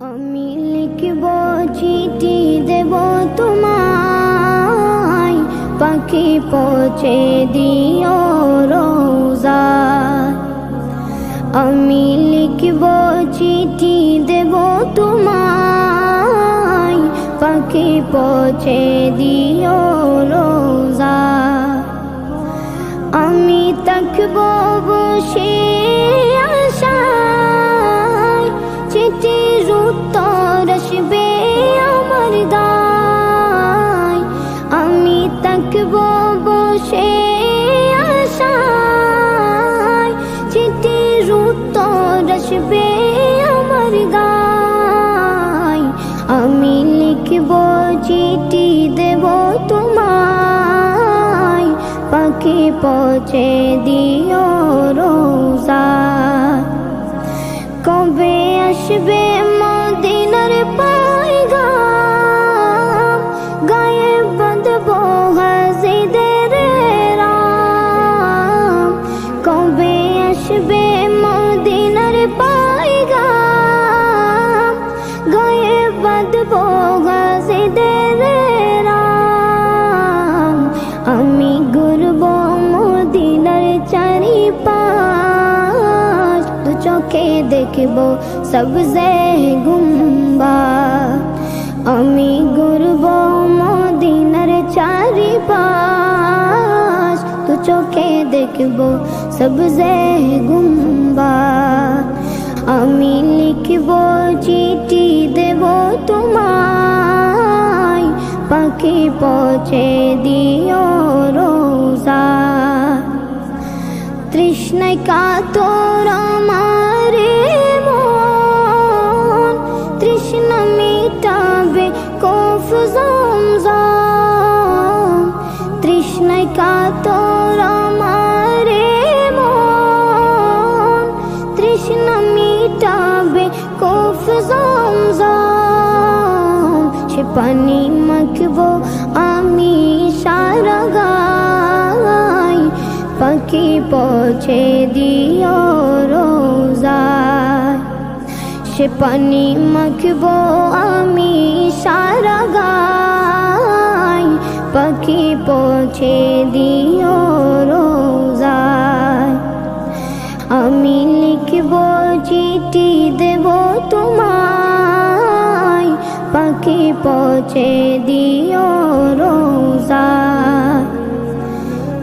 আমি লিখব চিঠি দেব তোমায়, পাখি পৌঁছে দিও রোজায়। আমি লিখব চিঠি দেব তোমায়, পাখি পৌঁছে দিও রোজায়। আমি থাকব বসে আশায়, চিঠির উত্তর আসবে আমার দায়। আমি থাকব বসে আশায়, চিঠির উত্তর আসবে আমার দায়। আমি লিখব চিঠি দেব তোমায়, পাখি পৌঁছে দিও রোজায়। কবে আসবে মদিনার পয়গাম, গায়ে বাঁধব হাজিদের রাম। কবে আসবে মদিনার পয়গাম, গায়ে বাঁধব হাজিদের রাম। আমি ঘুরব মদিনার চারিপাশ, দু চোখে দেখব সবজে গুম্বাদ। আমি ঘুরব মদিনার চারিপাশ, দু চোখে দেখব সবজে গুম্বাদ। আমি লিখব চিঠি দেব তোমায়, পাখি পৌঁছে দিও রোজায়। তৃষ্ণায় কাতর আমার মন, তৃষ্ণা মিটাবে কফ জমজম। তৃষ্ণায় কাতর আমার মন, তৃষ্ণা মিটাবে কফ জমজম। সে পানি মাখবো আমি সারা গায়, পাখি পৌঁছে দিও রোজায়। সে পানি মাখবো আমি সারা গায়, পাখি পৌঁছে দিও রোজায়। আমি লিখব চিঠি দেব তোমায়, পাখি পৌঁছে দিও রোজায়।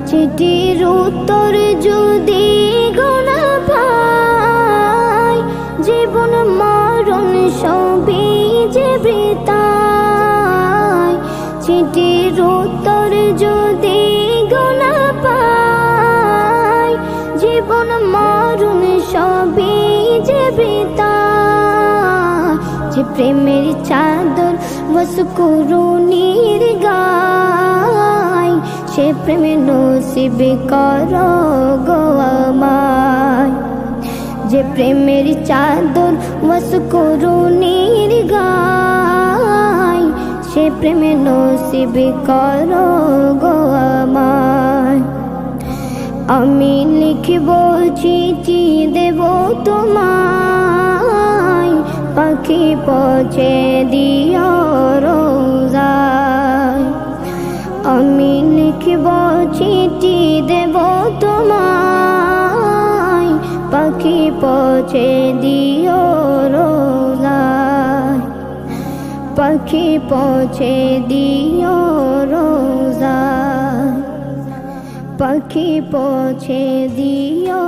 চিঠির উত্তর যদি গোনা পাই, জীবন মরণ সবই যে বৃথায়। চিঠির উত্তর যদি গোনা পাই, জীবন মরণ সবই যে বৃথায়। যে প্রেমের চাদর মস্কুরুনির গায়, সে প্রেমে নসিব করো গো আমায়। যে প্রেমের চাদর মস্কুরুনির গায়, সে প্রেমে নসিব করো গো আমায়। আমি লিখব চিঠি দেব তোমায়, পাখি পৌঁছে দিও রোজায়। আমি লিখব চিঠি দেব তোমায়, পাখি পৌঁছে দিও রোজায়। পাখি পৌঁছে দিও রোজায়, পাখি পৌঁছে দিও।